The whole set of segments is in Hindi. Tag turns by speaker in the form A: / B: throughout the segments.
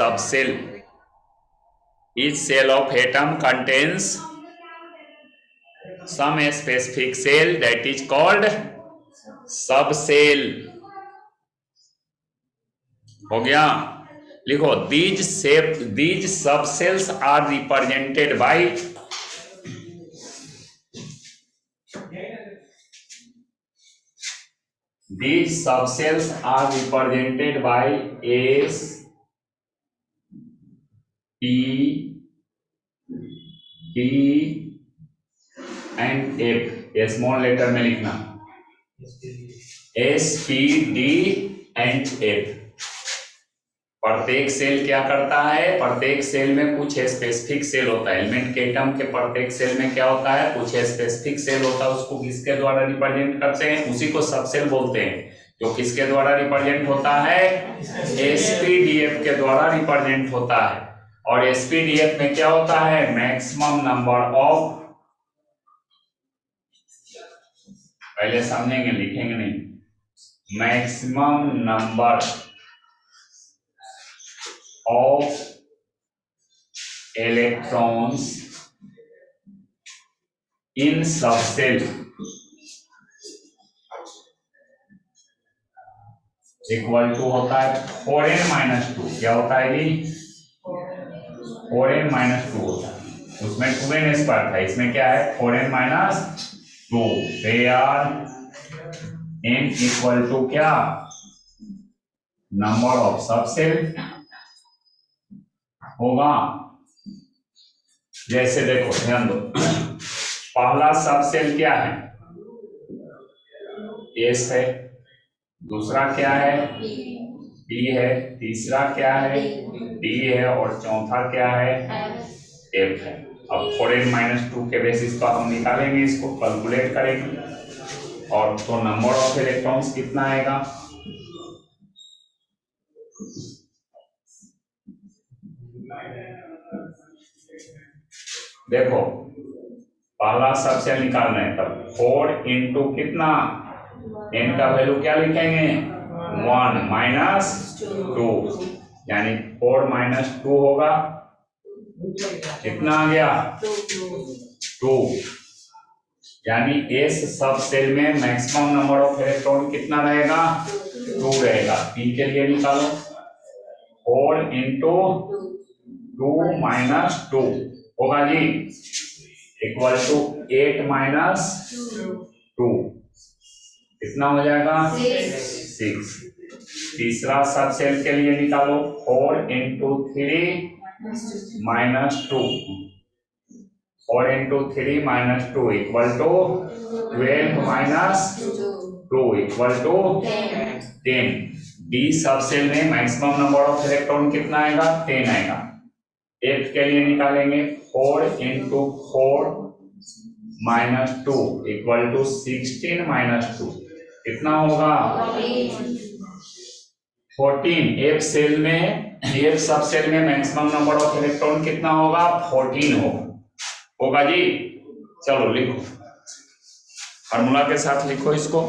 A: subcell. Each cell of atom contains some specific cell that is called subcell. हो गया. लिखो these subcells are represented by S, P, D and F. Small letter में लिखना S, P, D and F. प्रत्येक सेल क्या करता है? प्रत्येक सेल में कुछ स्पेसिफिक सेल होता है. एलिमेंट के एटम के प्रत्येक सेल में क्या होता है? कुछ स्पेसिफिक सेल होता है. उसको किसके द्वारा रिप्रेजेंट करते हैं? उसी को सबसेल बोलते हैं. जो किसके द्वारा रिप्रेजेंट होता है? SPDF के द्वारा रिप्रेजेंट होता है. और SPDF में क्या होता है? मैक्सिमम नंबर ऑफ, पहले समझेंगे लिखेंगे नहीं, maximum number of electrons in subshell equal to होता है 4n-2. क्या होता है जी? 4n-2 होता है. उसमें 2n स्क्वायर था, इसमें क्या है? 4n-2. They are n equal to क्या? नंबर ऑफ सबसेल होगा. जैसे देखो, ध्यान दो, पहला सबसेल क्या है? S है. दूसरा क्या है? P है. तीसरा क्या है? D है. और चौथा क्या है? F है. अब 4n-2 के बेसिस पर हम निकालेंगे, इसको कैलकुलेट करेंगे. और तो नंबर ऑफ इलेक्ट्रॉन्स कितना आएगा? देखो, पहला सबसेल निकालना है, तब 4 इंटू कितना? n का वैल्यू क्या लिखेंगे? 1-2, यानी 4-2 होगा. कितना आ गया? 2. यानी S सबसेल में मैक्सिमम नंबर ऑफ इलेक्ट्रॉन कितना रहेगा? 2 रहेगा. P के लिए निकालो. 4 इंटू 2-2 होगा जी, इक्वल टू 8-2. कितना हो जाएगा? 6. तीसरा सबसेल के लिए निकालो. 4 into 3-2. 4 into 3-2 equal to 12-2 equal to 10. D subshell में मैक्सिमम नंबर ऑफ इलेक्ट्रॉन कितना आएगा? 10 आएगा. F के लिए निकालेंगे. 4 इंटू 4-2 इक्वल टू 16-2. कितना होगा? 14. F सेल में, F सबसेल में मैक्सिमम नंबर ऑफ इलेक्ट्रॉन कितना होगा? 14 होगा जी. चलो लिखो, फार्मूला के साथ लिखो इसको.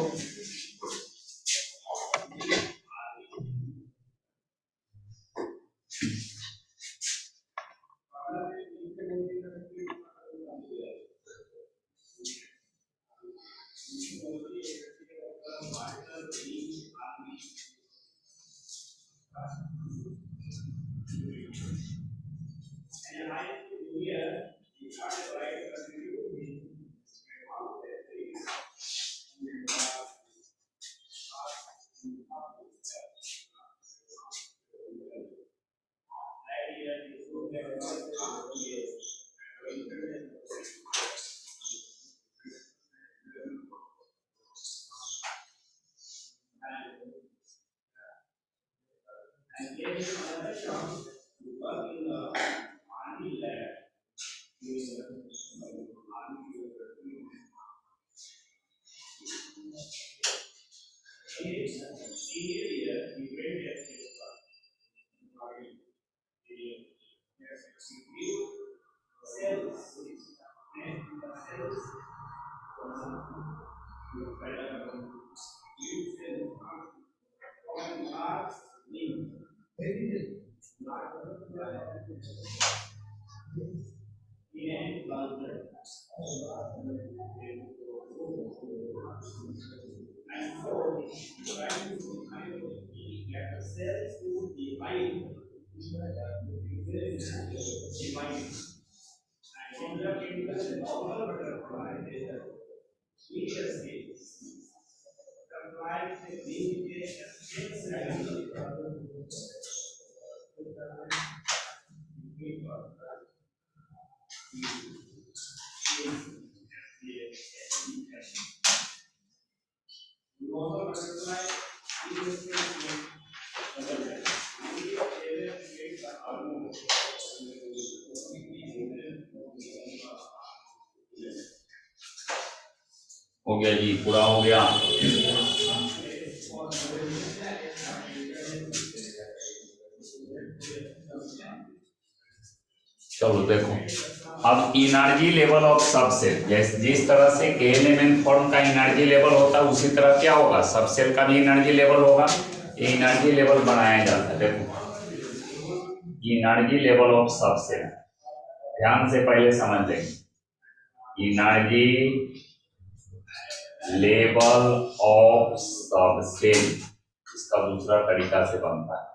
A: हो गया जी, पूरा हो गया। चलो देखो, अब एनर्जी लेवल ऑफ सबसेल, जैसे जिस तरह से KLMN फॉर्म का एनर्जी लेवल होता है उसी तरह क्या होगा, सबसेल का भी एनर्जी लेवल होगा। ये एनर्जी लेवल बनाया जाता है। देखो एनर्जी लेवल ऑफ सबसेल, ध्यान से पहले समझ लेंगे। एनर्जी लेवल ऑफ सबसेल इसका दूसरा तरीका से बनता है।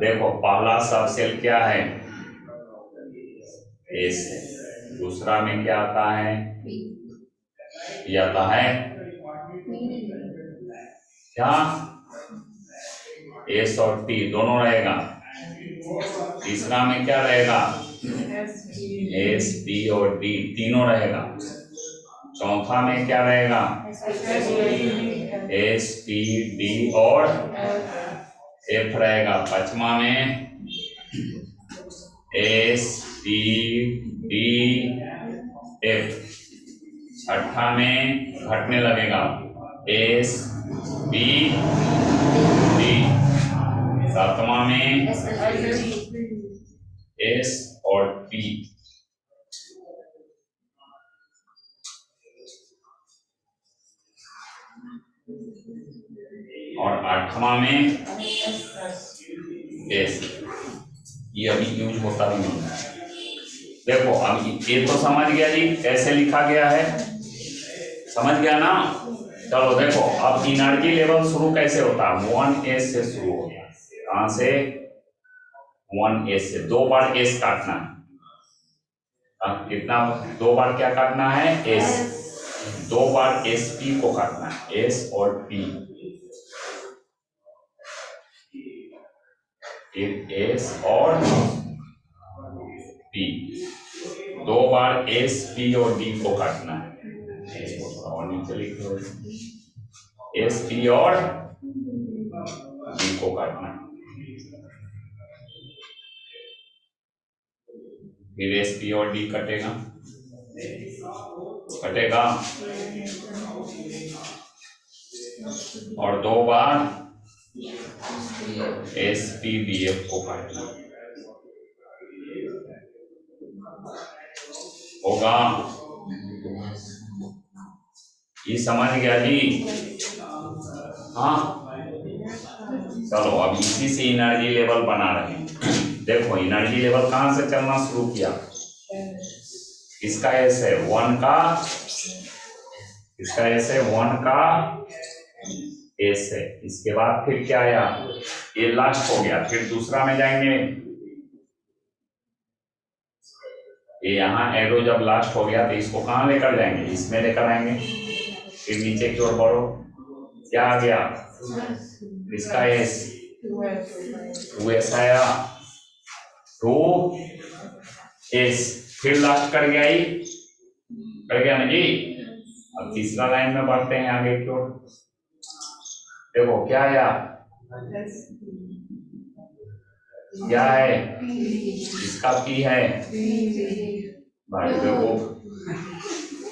A: देखो पहला सबसेल क्या है, एस, दूसरा में क्या आता है, ये आता है क्या, एस और टी दोनों रहेगा। तीसरा में क्या रहेगा, एस पी और डी तीनों रहेगा। चौथा में क्या रहेगा, एस पी डी और एफ रहेगा। पांचवा में एस पी डी एफ। छठा में घटने लगेगा, एस पी डी। सातवां में एस और पी। और आठवां में एस। ये अभी यूज होता भी नहीं है। देखो अब ये तो समझ गया जी, कैसे लिखा गया है, समझ गया ना। चलो देखो अब एनर्जी लेवल शुरू कैसे होता है, 1s से शुरू होता है। कहां से, 1s से। दो बार s काटना है। कितना, दो बार क्या काटना है, s। दो बार sp को काटना है, s और p। s और p, दो बार s p और d को काटना है। और नीचे लिख लो, s p और d को काटना है। फिर एस पी और डी कटेगा, कटेगा। और दो बार एस पी डी एफ को काटना होगा। ये समझ गया जी, हाँ। चलो अब इसी से एनर्जी लेवल बना रहे हैं। देखो एनर्जी लेवल कहां से चलना शुरू किया, इसका एस है 1 का, इसका एस है 1 का एस है। इसके बाद फिर क्या आया, ये लास्ट हो गया। फिर दूसरा में जाएंगे, ये यहाँ एरो जब लास्ट हो गया तो इसको कहाँ लेकर जाएंगे, इसमें लेकर आएंगे। फिर नीचे की ओर बढ़ो, क्या आ गया, इसका एस 2s आया, 2s। फिर लास्ट कर गया, ही कर गया ना जी। अब तीसरा लाइन में बढ़ते हैं आगे की ओर। देखो क्या आया, क्या है, इसका पी है भाई, देखो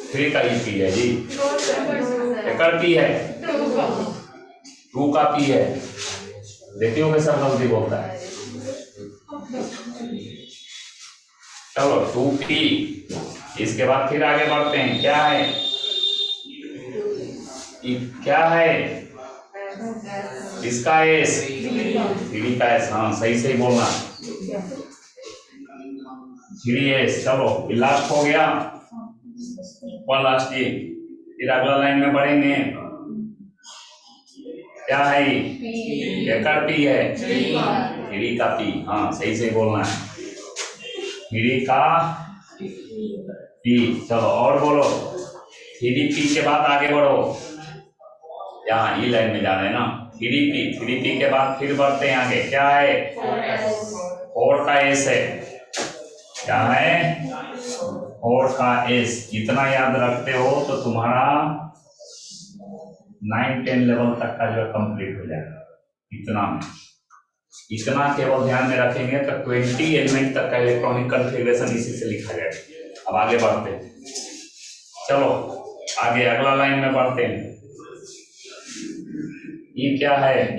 A: 3 का ही पी है जी, एक पी है, 2 का पी है। देखते हो कैसा गलती बोलता है। चलो 2p, इसके बाद फिर आगे बढ़ते हैं। क्या है, क्या है, इसका एस, 3 का एस, हाँ सही सही बोलना, 3s। चलो लास्ट हो गया, वन लास्ट जी, फिर अगला लाइन में बढ़ेंगे। क्या है ये? का पी है, थ्री का पी, हाँ सही से बोलना है, थ्री का पी। चलो और बोलो, थ्री पी के बाद आगे बढ़ो, यहाँ ई लाइन में जाना है ना, थ्री पी के बाद फिर बढ़ते हैं आगे। क्या है? फोर का एस है। क्या है? फोर का एस। इतना याद रखते हो तो तुम्हारा 9-10 लेवल तक का जो कंप्लीट हो जाएगा। इतना केवल ध्यान में रखेंगे तो 20 एलिमेंट तक का इलेक्ट्रॉनिक कॉन्फ़िगरेशन इसी से लिखा जाएगा। अब आगे बढ़ते हैं, चलो आगे अगला लाइन में बढ़ते हैं। ये क्या है?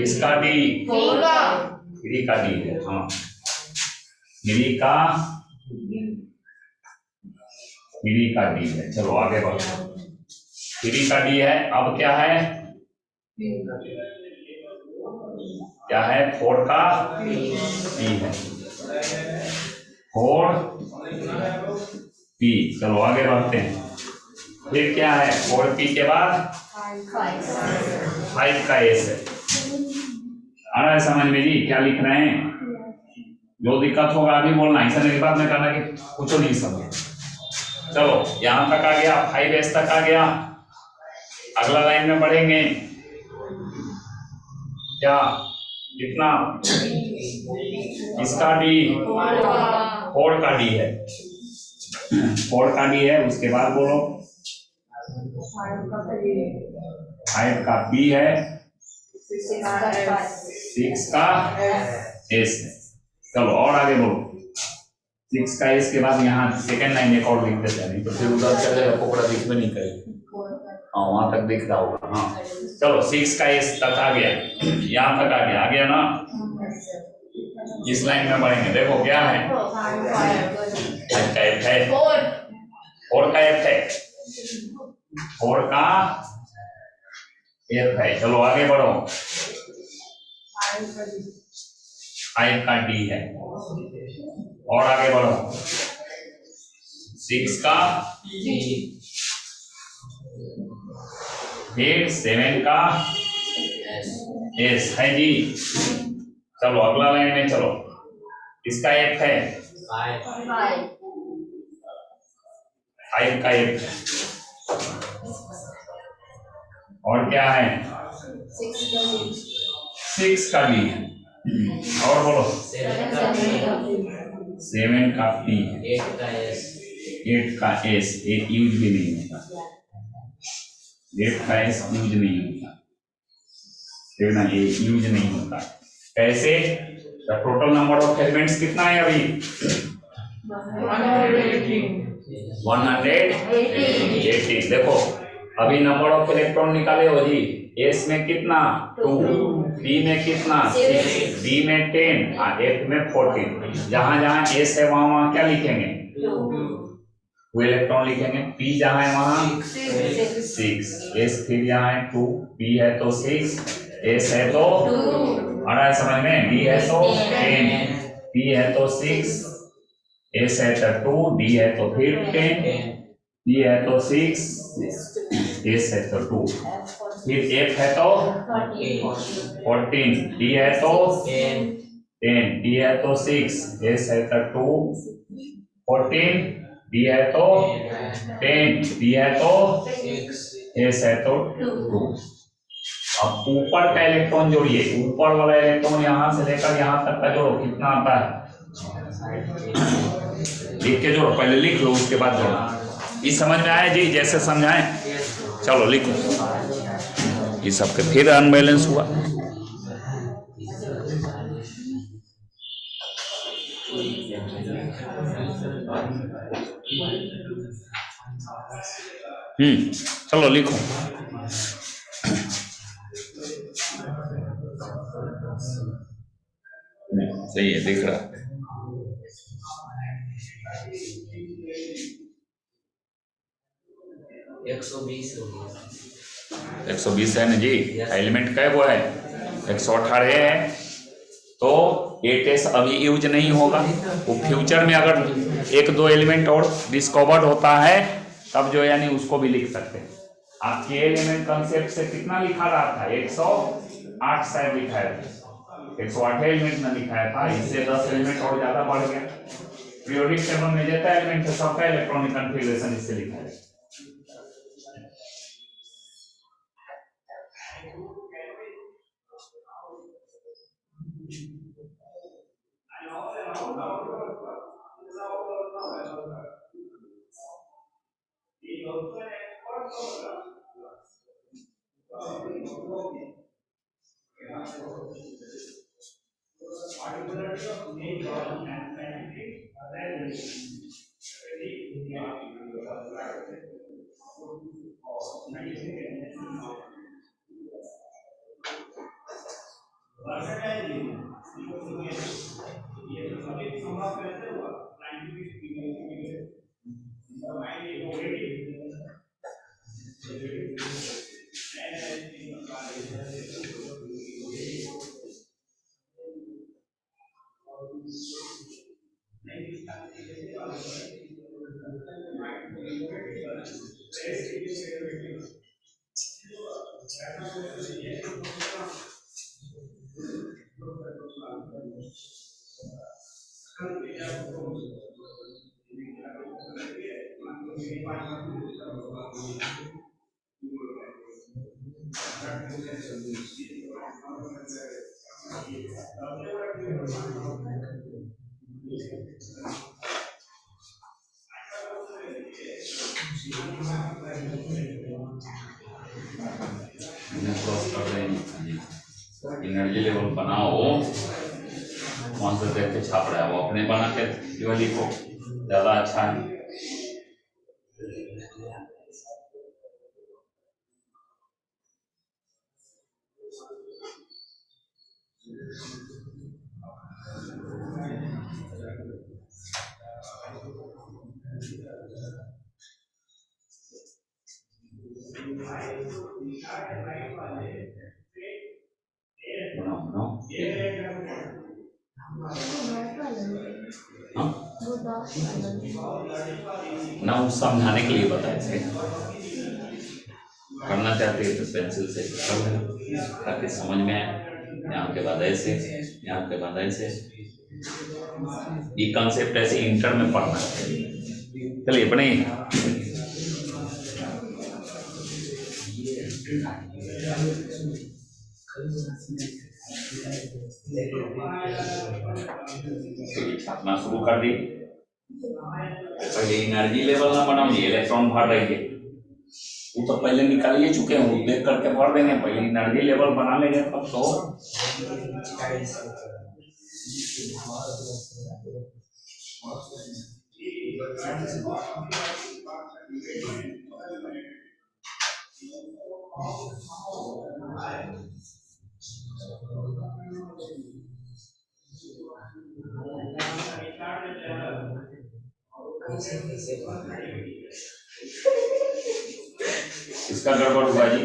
A: इसका डी, थ्री का डी है, हाँ थ्री का डी है। चलो आगे बढ़ो, थ्री का डी है। अब क्या है? क्या है? फोर का पी है, फोर पी। चलो आगे बढ़ते हैं, फिर क्या है? फोर पी के बाद फाइव का एस है। आ रहा है समझ में जी क्या लिख रहे हैं? जो दिक्कत होगा अभी बोलना, ऐसा नहीं बाद में कहना कि कुछ नहीं समझे। चलो यहां तक आ गया, 5s तक आ गया। अगला लाइन में बढ़ेंगे, क्या कितना? इसका डी, फोर का डी है, फोर का डी है। उसके बाद बोलो, फाइव का पी है, सिक्स का एस है। चलो और आगे बोलो, 6 का एस के बाद यहाँ सेकेंड लाइन एक और लिख देते हैं, नहीं तो फिर उधर चले पोपड़ा दिख में नहीं करेगी। हाँ वहां तक दिख रहा होगा, हाँ चलो 6 का एस तक आ गया, यहाँ तक आ गया ना। इस लाइन में बढ़ेंगे, देखो क्या है? 5 का एफ है, 4 का एफ है, 4 का एफ है। चलो आगे बढ़ो, 5 का डी है, और आगे बढ़ो, 6 का फिर 7 का एस है जी। चलो अगला लाइन में चलो, इसका एफ है, 5 का एफ है, और क्या है? 6 का डी है, और बोलो 7 का पी है, 8 का एस, एक यूज भी नहीं होता, 8 का एस यूज नहीं होता, देखना ये यूज नहीं होता। कैसे? टोटल नंबर ऑफ एलिमेंट्स कितना है अभी? 118। देखो अभी नंबर ऑफ इलेक्ट्रॉन निकाले हो जी, एस में कितना? 2, बी में कितना? 6, डी में 10, एफ में 14। जहां जहां एस है वहां वहां क्या लिखेंगे? 2 इलेक्ट्रॉन लिखेंगे। पी जहां है वहां 6, एस फिर यहाँ है 2, पी है तो 6, एस है तो 2, आ रहा है समझ में? डी है तो 10, पी है तो 6, एस है तो 2, डी है तो फिर 10, पी है तो 6, एस है तो 2, फिर एफ है तो 14, डी है तो 10, डी है तो 6, एस है तो 2, 14, डी है तो 10, डी है तो 6, है तो 2। अब ऊपर का इलेक्ट्रॉन जोड़िए, ऊपर वाला इलेक्ट्रॉन यहां से लेकर यहां तक का जोड़ो, कितना आता है? लिख के जोड़ो, पहले लिख लो उसके बाद जोड़ो। ये समझ में आया जी जैसे समझाएं? चलो लिखो, ये सबके फिर अनबैलेंस हुआ। चलो लिखो, सही है दिख रहा है। 120 है ना जी, एलिमेंट क्या वो है? 118 है, तो 8s अभी यूज नहीं होगा। वो फ्यूचर में अगर 1-2 एलिमेंट और डिस्कवर्ड होता है तब जो यानी उसको भी लिख सकते हैं। आप के एलिमेंट कंसेप्ट से कितना लिखा रहा था, 108 शायद लिखा है, 108 एलिमेंट ना लिखाया था, इससे 10 एलिमेंट और ज्यादा बढ़ गया। पीरियोडिक टेबल में जितना एलिमेंट है सबका इलेक्ट्रॉनिक कॉन्फ़िगरेशन इससे लिखा है। एनर्जी लेवल बनाओ, वहां से देख के छाप रहा है, वो अपने बना के जो लिखो ज्यादा अच्छा है। ना वो समझाने के लिए बताए थे, करना चाहते हैं तो पेंसिल से कर लेना ताकि समझ में आए। यहाँ के बाद ऐसे, यहाँ के बाद ऐसे, ये कंसेप्ट ऐसे इंटर में पढ़ना है। चलिए अपने छापना शुरू कर दी। पहले एनर्जी लेवल ना बनाइए, इलेक्ट्रॉन भर रही है, वो तो पहले निकालिए चुके हैं, वो देख करके भर देंगे। पहले एनर्जी लेवल बना लेंगे तब तो। इसका गड़बड़ हुआ जी,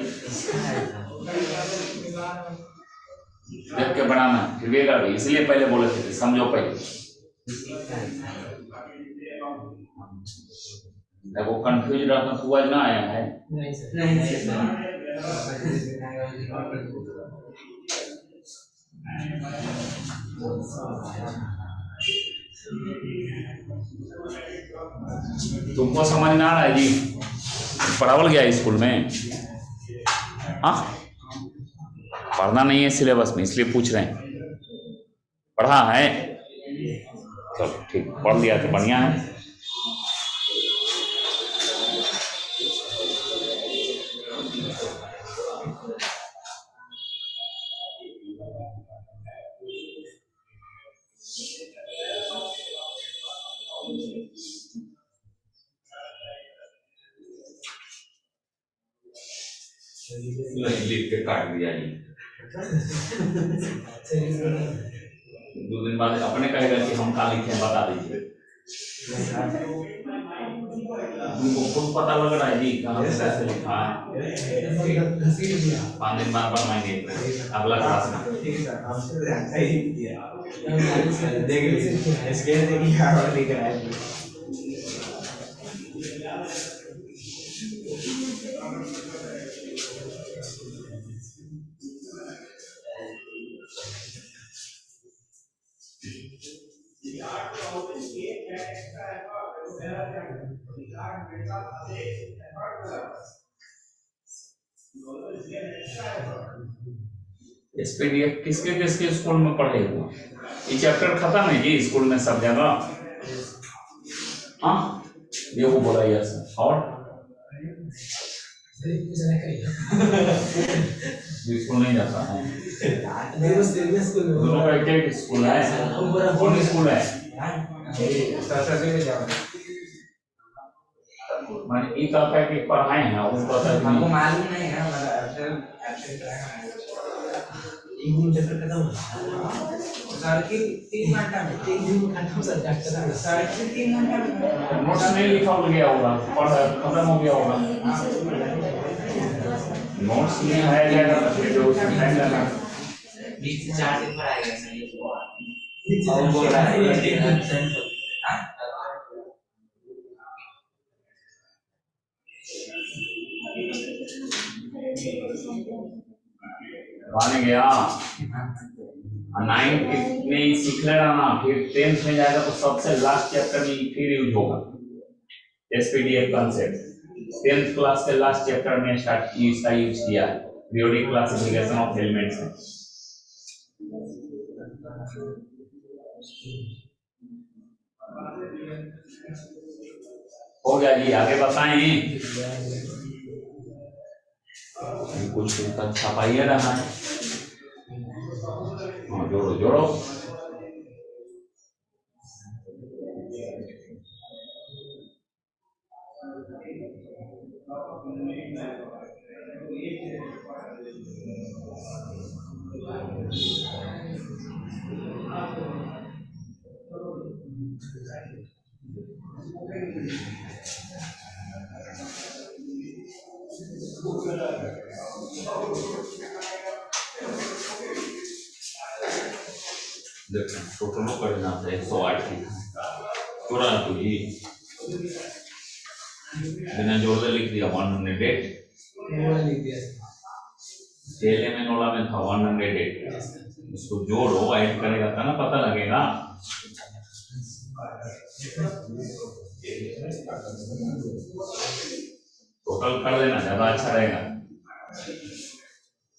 A: देख के बनाना फिर भी गड़बड़, इसलिए पहले बोले थे समझो पहले। वो कंफ्यूज रहता तो आज ना आया है। तुमको समझ में आ रहा है जी? पढ़ावल गया स्कूल में? हाँ, पढ़ना नहीं है सिलेबस में, इसलिए पूछ रहे हैं। पढ़ा है? चलो ठीक, पढ़ लिया तो बढ़िया है। लिख के काट दिया जी। 2 दिन बाद अपने कहेगा कि हम कहाँ लिखे बता दीजिए। तुमको खुद पता लग रहा है जी कहाँ से कैसे लिखा है। 5 दिन बाद बनवाएंगे अगला क्लास में। देख लीजिए एसपीडीएफ किसके किसके स्कूल में पढ़े हुए? ये चैप्टर खत्म है जी स्कूल में सब जगह। हाँ ये वो बोला यार सर। और स्कूल नहीं जाता है दोनों का एक स्कूल है। कौन स्कूल है? मैंने ये कहता है कि पढ़ाए हैं और कहता है
B: हमको मालूम नहीं है एक दिन चक्कर खत्म हो सर की 3 घंटा में 3 दिन खत्म सर सर की 3 घंटा में
A: नोट्स नहीं लिखा हो गया होगा, पढ़ खत्म हो गया होगा। नोट्स नहीं आया जाएगा तो फिर जो उसमें टाइम लगा
B: 20 से 4 दिन पर आएगा सर ये और बोल रहा है
A: मान गया 9th में सीख लेना ना, फिर 10th में जाएगा तो सबसे लास्ट चैप्टर में फिर यूज होगा एसपीडीएफ कॉन्सेप्ट। 10th क्लास के लास्ट चैप्टर में स्टार्ट इसका यूज किया है, पीरियोडिक क्लासिफिकेशन ऑफ एलिमेंट्स में। हो गया जी, आगे बताएं। कुछ छपाइए रहा है, जोड़ो जोड़ो। टोटल करना था 108 की जोड़ा तो जी बिना जोड़ लिख दिया 108
B: लिख दिया
A: पहले में नोला में था 108। इसको जोड़ो ऐड करेगा था ना, पता लगेगा। टोटल कर देना ज्यादा अच्छा रहेगा।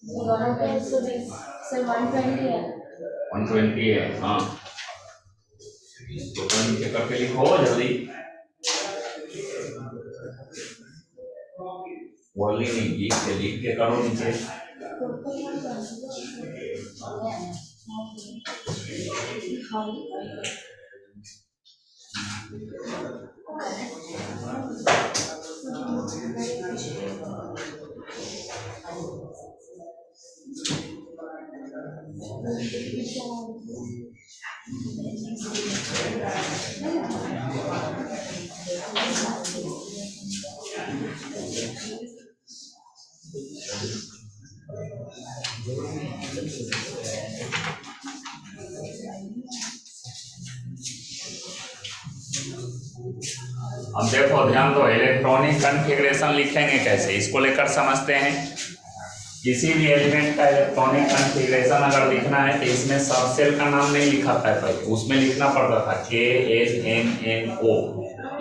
C: दोनों पे 120 से 120 है।
A: 120 है हाँ। टोटल नीचे करके लिखो जल्दी। वर्ली नहीं लिख के करो नीचे। अब देखो ध्यान दो, इलेक्ट्रॉनिक कॉन्फ़िगरेशन लिखेंगे कैसे, इसको लेकर समझते हैं। किसी भी एलिमेंट का इलेक्ट्रॉनिक कॉन्फ़िगरेशन अगर लिखना है तो इसमें सब सेल का नाम नहीं लिखा था पहले, उसमें लिखना पड़ता था KLMNO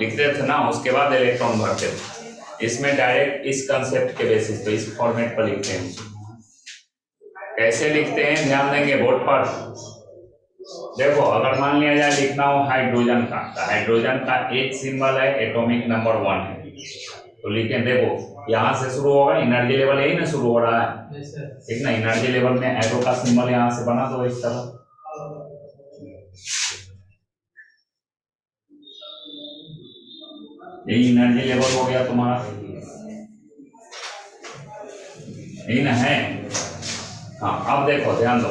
A: लिखते थे ना, उसके बाद इलेक्ट्रॉन भरते थे। इसमें डायरेक्ट इस कंसेप्ट के बेसिस पे इस फॉर्मेट पर लिखते हैं। कैसे लिखते हैं ध्यान देंगे बोर्ड पर। देखो अगर मान लिया जाए लिखना हो हाइड्रोजन का, तो हाइड्रोजन का एक सिंबल है, एटॉमिक नंबर 1 है, तो लिखें। देखो यहाँ से शुरू होगा, एनर्जी लेवल यही ना शुरू हो रहा है, ठीक ना। एनर्जी लेवल में एरो का सिंबल यहाँ से बना दो इस तरह। यही एनर्जी लेवल हो गया तुम्हारा, यही ना है। हाँ अब देखो ध्यान दो,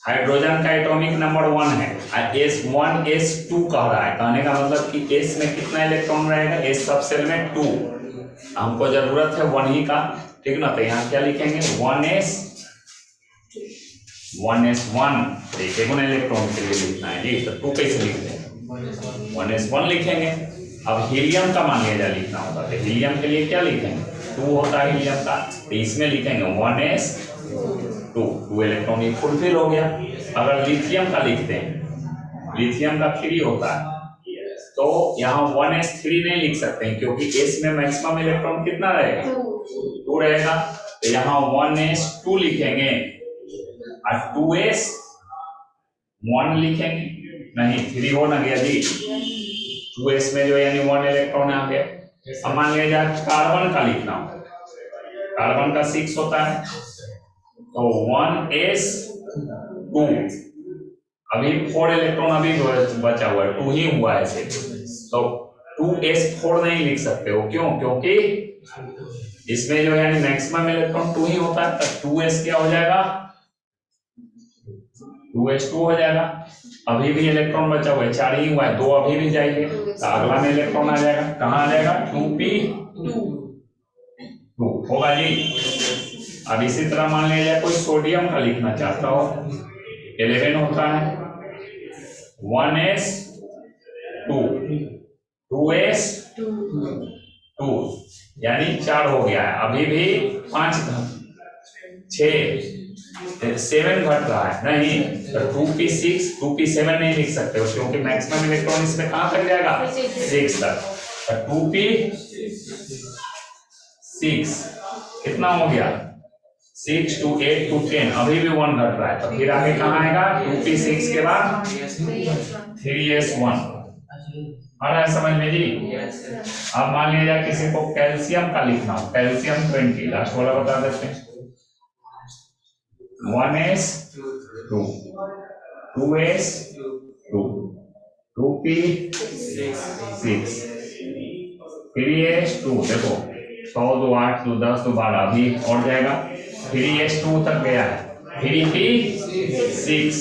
A: हाइड्रोजन का एटॉमिक नंबर 1 है, S1 S2 कह रहा है। कहने का मतलब कि S में कितना इलेक्ट्रॉन रहेगा, S सब सेल में 2, हमको जरूरत है 1 ही का, ठीक ना। तो यहाँ क्या लिखेंगे 1S1 देखिए कौन इलेक्ट्रॉन के लिए लिखना है जी, तो 2 कैसे लिखते हैं 1S1 लिखेंगे। अब हीलियम का मान लिया जाए लिखना होगा, तो हीलियम के लिए क्या लिखेंगे 2 होता है हीलियम का, तो इसमें लिखेंगे 1S2 इलेक्ट्रॉन ये फुलफिल हो गया। अगर लिथियम का लिखते हैं, लिथियम का 3 होता है, तो यहाँ 1s3 नहीं लिख सकते हैं क्योंकि s में मैक्सिमम इलेक्ट्रॉन कितना रहेगा, 2 रहेगा। तो यहाँ 1s2 लिखेंगे और 2s1 लिखेंगे, नहीं 3 हो ना गया जी, 2s में जो यानी 1 इलेक्ट्रॉन आ गया। अब मान लिया जाए कार्बन का लिखना हो, कार्बन का 6 होता है तो 1s2, अभी 4 इलेक्ट्रॉन अभी बचा हुआ है, 2 ही हुआ है तो 2s4 नहीं लिख सकते हो, क्यों? क्योंकि इसमें जो है मैक्सिमम इलेक्ट्रॉन 2 ही होता है, तो 2s क्या हो जाएगा, 2s2 हो जाएगा। अभी भी इलेक्ट्रॉन बचा हुआ है, 4 ही हुआ है, 2 अभी भी जाएंगे तो अगला में इलेक्ट्रॉन आ जाएगा, कहाँ आ जाएगा, 2p2 होगा जी। अब इसी तरह मान लिया जाए कोई सोडियम का लिखना चाहता हो, 11 होता है, 1s2 2s2 यानी 4 हो गया है, अभी भी 5 7 घट रहा है, नहीं तो 2p6 2p7 नहीं लिख सकते हो क्योंकि मैक्सिमम इलेक्ट्रॉन इसमें कहां तक जाएगा, 6 तक। तो 2p6 कितना हो गया, 6 to 8 to 10, अभी भी 1 घट रहा है, तो फिर आगे कहाँ आएगा, 2p6 के बाद 3s1 आ रहा है समझ में जी। अब मान लिया जाए किसी को कैल्शियम का लिखना हो, कैल्शियम 20, लास्ट वाला बता देते हैं, 1s2 2s2 2p6 3s2, देखो 100 2 8 2 10 2 12, अभी और जाएगा, 3s2 तक गया है, 3p6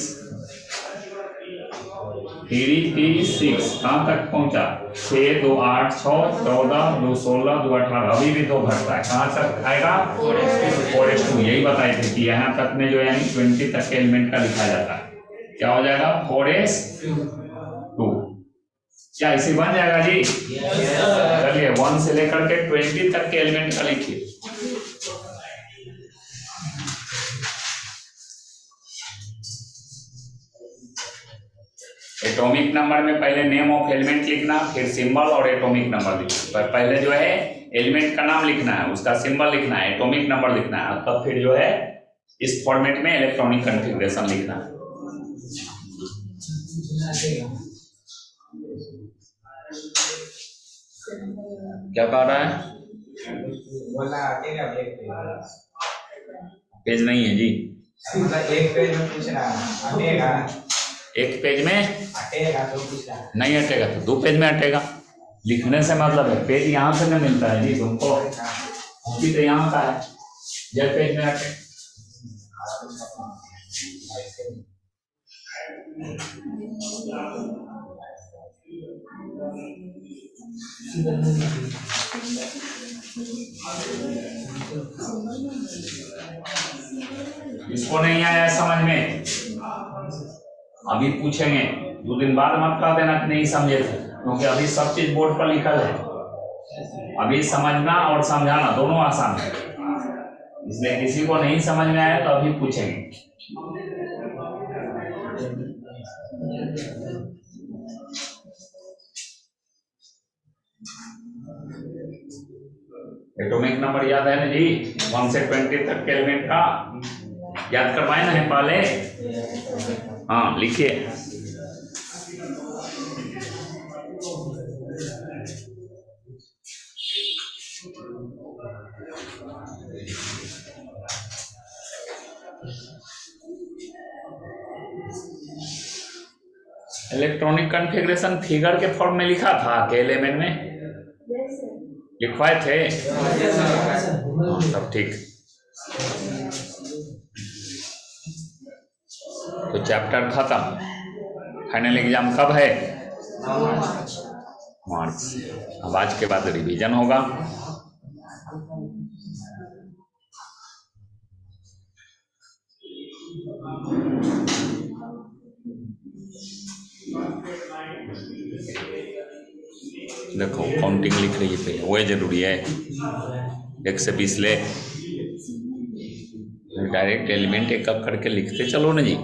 A: कहां तक पहुंचा, 6 2 8 6 14 2 16 2 18, अभी भी 2 घटता है, कहां तक आएगा, 4s2। यही बताई थी कि यहाँ तक में जो यानी 20 तक के एलिमेंट का लिखा जाता है, क्या हो जाएगा, 4s2। क्या इसे बन जाएगा जी, चलिए 1 से लेकर के 20 तक के एलिमेंट का लिखिए। एटॉमिक नंबर में पहले नेम ऑफ एलिमेंट लिखना, फिर सिंबल और एटॉमिक नंबर लिखना। पर पहले जो है एलिमेंट का नाम लिखना है, उसका सिंबल लिखना है, एटॉमिक नंबर लिखना है, तब फिर जो है इस फॉर्मेट में इलेक्ट्रॉनिक कॉन्फ़िगरेशन लिखना है। क्या कह रहा है, पेज नहीं है जी,
B: एक पेज में पूछ रहा है,
A: एक पेज में
B: अटेगा तो पूछ रहा है,
A: नहीं अटेगा तो 2 पेज में अटेगा। लिखने से मतलब है, पेज यहाँ से नहीं मिलता है जी तुमको, अभी तो यहाँ का है, जब पेज में अटे इसको नहीं आया समझ में, अभी पूछेंगे, 2 दिन बाद मत कह देना कि नहीं समझे थे, क्योंकि अभी सब चीज बोर्ड पर लिखा है, अभी समझना और समझाना दोनों आसान है, इसलिए किसी को नहीं समझ में आया तो अभी पूछेंगे। एटॉमिक नंबर याद है ना जी, 1 से 20 तक के एलिमेंट का याद करवाए ना है पहले, हाँ लिखिए। इलेक्ट्रॉनिक कॉन्फ़िगरेशन फिगर के फॉर्म में लिखा था के एलिमेंट में लिखवाए थे, सब ठीक। तो चैप्टर खत्म, फाइनल एग्जाम कब है, मार्च। अब आज के बाद रिवीजन होगा। देखो काउंटिंग लिख रही है, वो जरूरी है, 1 से 20 ले, डायरेक्ट एलिमेंट एक एक करके लिखते चलो ना जी।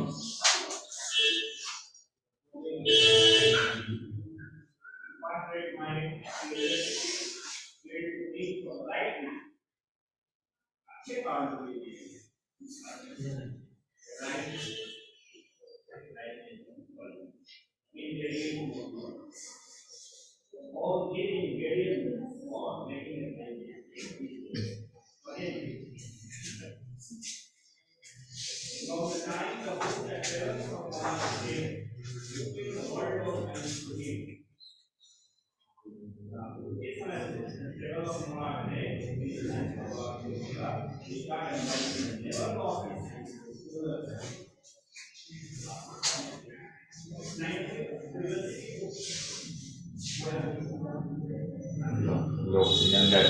A: ऑक्सीजन गैस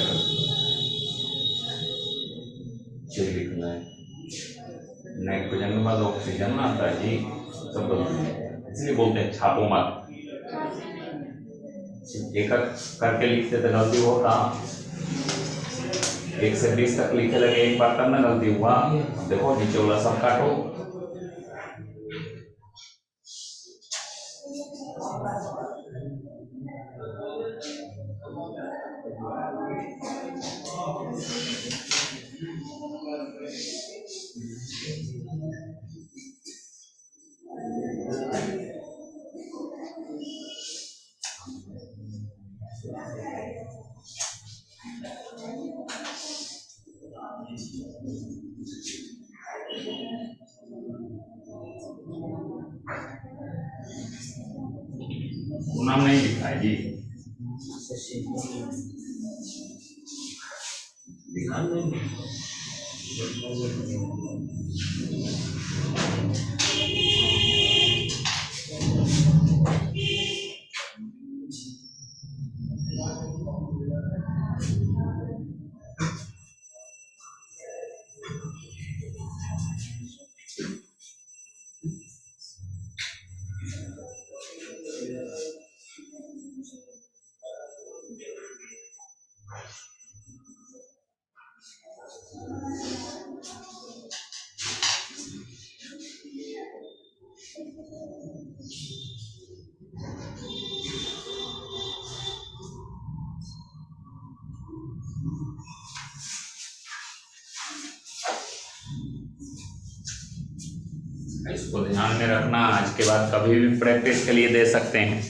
A: लिखना है। नाइट्रोजन के बाद ऑक्सीजन ना आता है जी, सब गलती है, इसलिए बोलते हैं छापो मत, एक करके लिखते तो गलती होता। 1 से 20 तक लिखे लगे एक बार तब ना गलती हुआ। देखो नीचे वाला सब काटो। नाम नहीं लिखा है जी, इसको ध्यान में रखना, आज के बाद कभी भी प्रैक्टिस के लिए दे सकते हैं।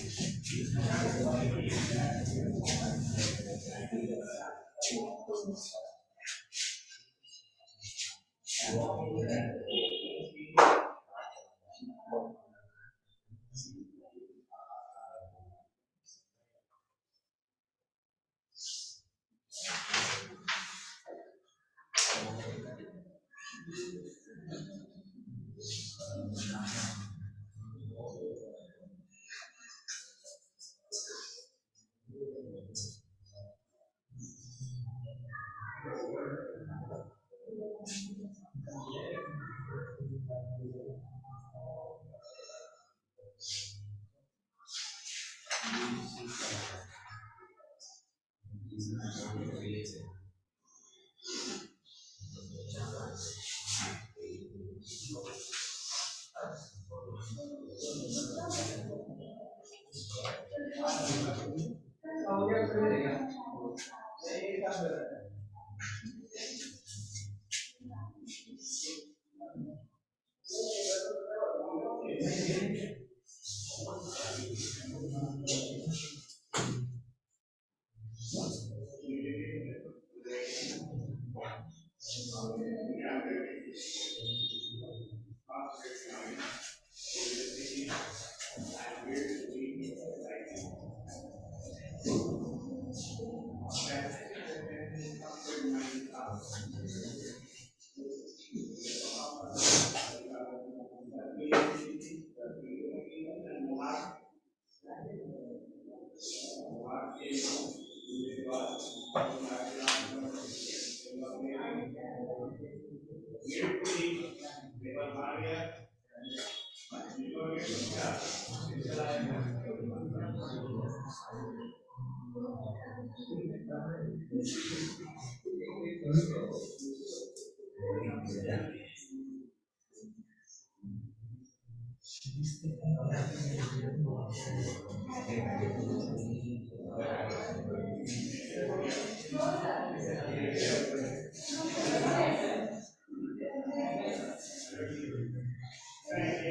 A: सही।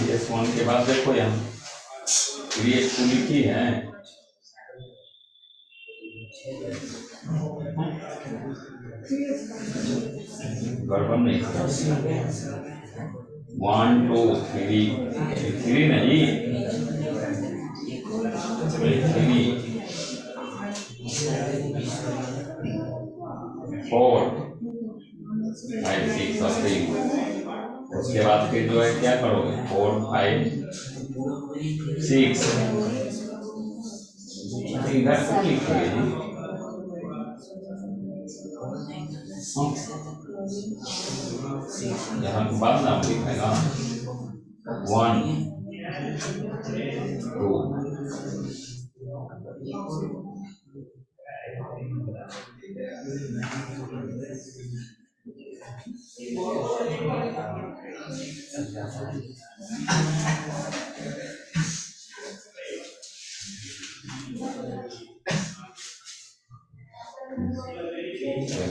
A: S1 के बाद देखो यहाँ 3x2 लिखी है, गड़बड़ नहीं, 1 2 3 नहीं, 4 5 6 और 3। उसके बाद फिर जो है क्या करोगे, 4 5 6 इधर क्या लिखोगे जी, यहाँ के बाद नाम लिखेगा 1 2।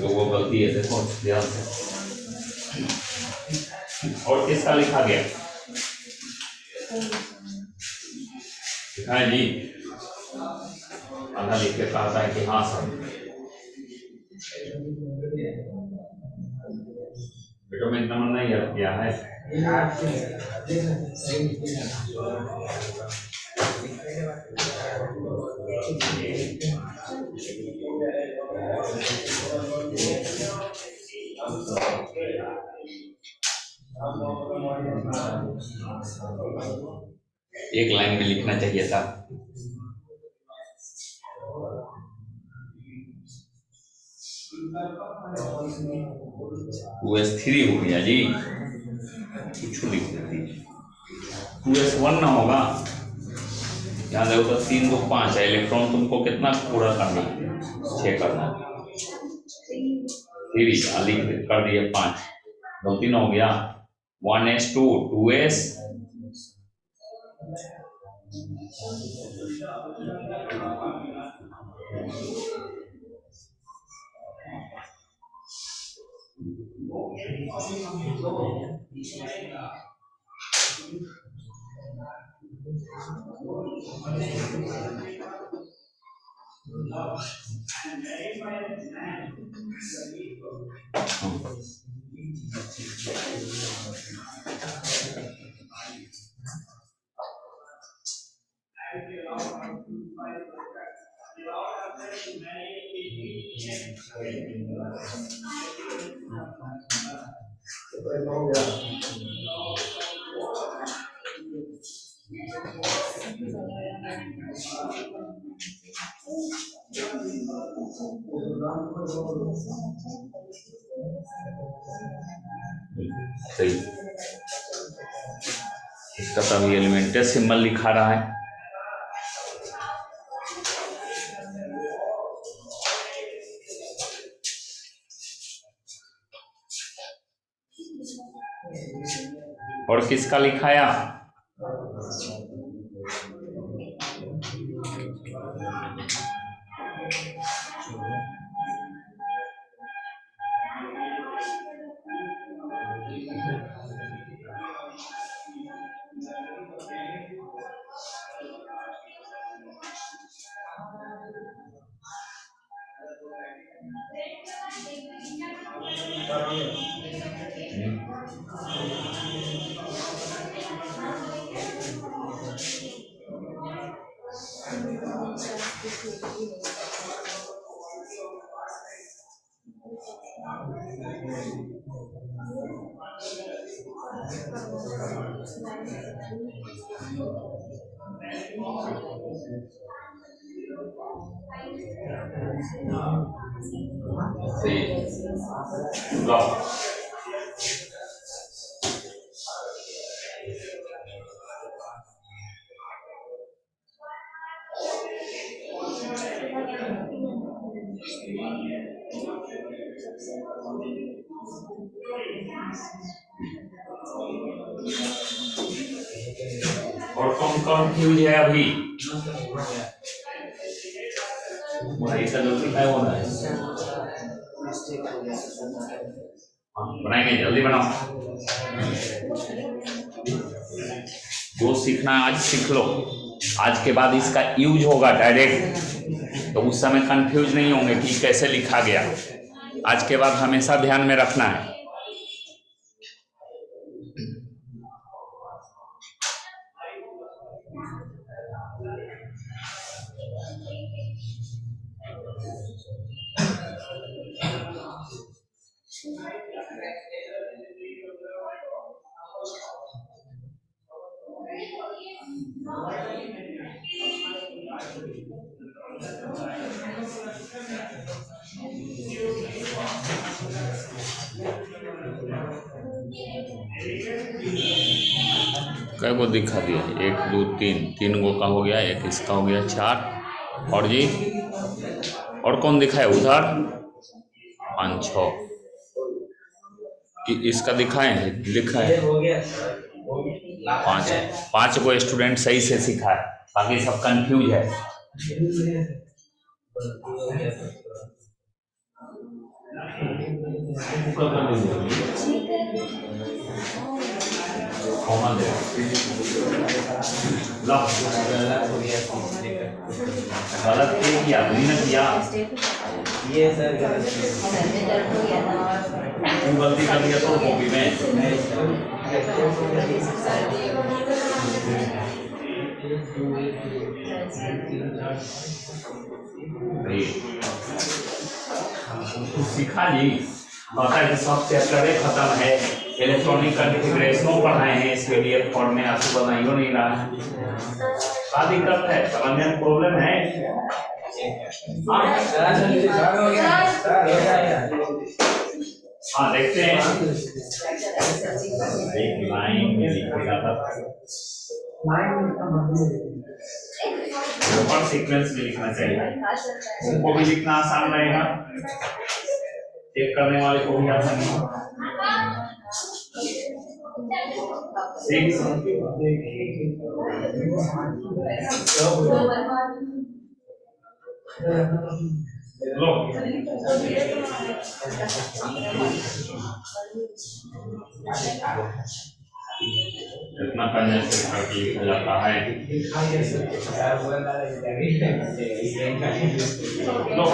A: वो गलती है, देखो ध्यान से। और किसका लिखा गया, लिखा है जी, आधा लिख के कहता है कि हाँ सर। बेटो में इतना मन नहीं याद किया है, एक लाइन में लिखना चाहिए था। US3 हो गया जी, कुछ लिख देती, 2S1 ना होगा, यहाँ देखो तो 3 2 5 है, इलेक्ट्रॉन तुमको कितना पूरा करना है, 6 करना है, 3 लिख कर दिए 5, 2 3 हो गया, 1S2 2S सही, इसका तो अभी एलिमेंटल सिंबल लिखा रहा है। और किसका लिखाया? और कौन कंफ्यूज है अभी? ऐसा जो लिखा है वो ना बनाएंगे, जल्दी बनाओ। जो सीखना आज सीख लो, आज के बाद इसका यूज होगा डायरेक्ट, तो उस समय कंफ्यूज नहीं होंगे कि कैसे लिखा गया। आज के बाद हमेशा ध्यान में रखना है। कै गो दिखा दिया? 1 2 3, 3 गो का हो गया, एक इसका हो गया 4। और जी और कौन दिखा है उधर? 5 6 इसका दिखाए हैं, लिखा है 5 गो स्टूडेंट सही से सीखा है, बाकी सब कंफ्यूज है। गलत किया, किया
B: ये सर
A: गलती कर दिया तो कॉपी में सीखा जी। पता है सब चैप्टर खत्म है, इलेक्ट्रॉनिक कॉन्फ़िगरेशन पढ़ाए हैं इस पीडीएफ फॉर्म में, आपको बनाइयो नहीं रहा है। क्या दिक्कत है? समझने में प्रॉब्लम है? हाँ देखते हैं, एक लाइन में लिखेगा और सीक्वेंस में लिखना चाहिए, उनको भी लिखना आसान रहेगा, चेक करने वाले को भी आसान होगा। लो इतना करने से लिखा जाता है। लो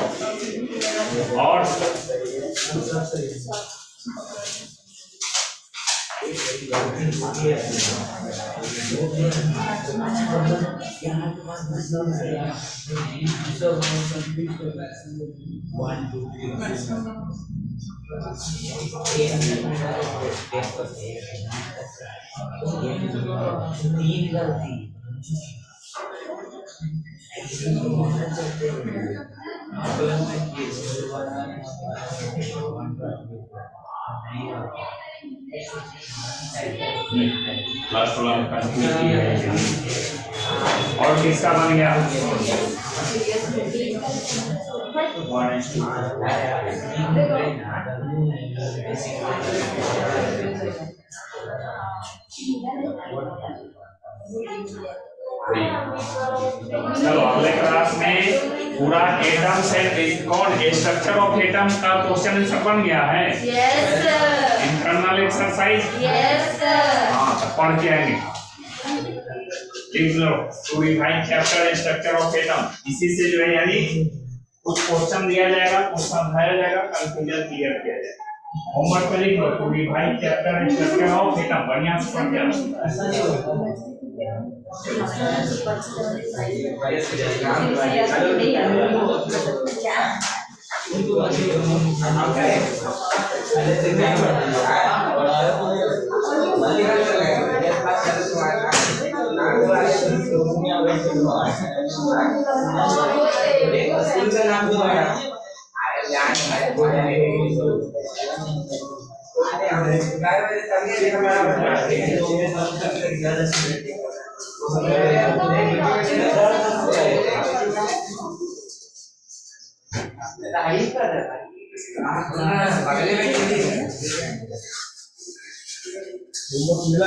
A: और लास्ट वाला कंफ्यूज किया है। और किसका बन गया? चलो अगले क्लास में पूरा एटम से कौन स्ट्रक्चर ऑफ एटम का क्वेश्चन आंसर बन गया है।
C: Yes, sir.
A: Internal exercise
C: Yes, sir.
A: हाँ तो पढ़ के आएंगे। लिख लो to define chapter structure of atom. इसी से जो है यानी कुछ क्वेश्चन दिया जाएगा, कुछ समझाया जाएगा, कंफ्यूजन क्लियर किया जाएगा। होमवर्क पे लिख लो to define chapter structure of atom. बढ़िया से पढ़ के
B: बगले में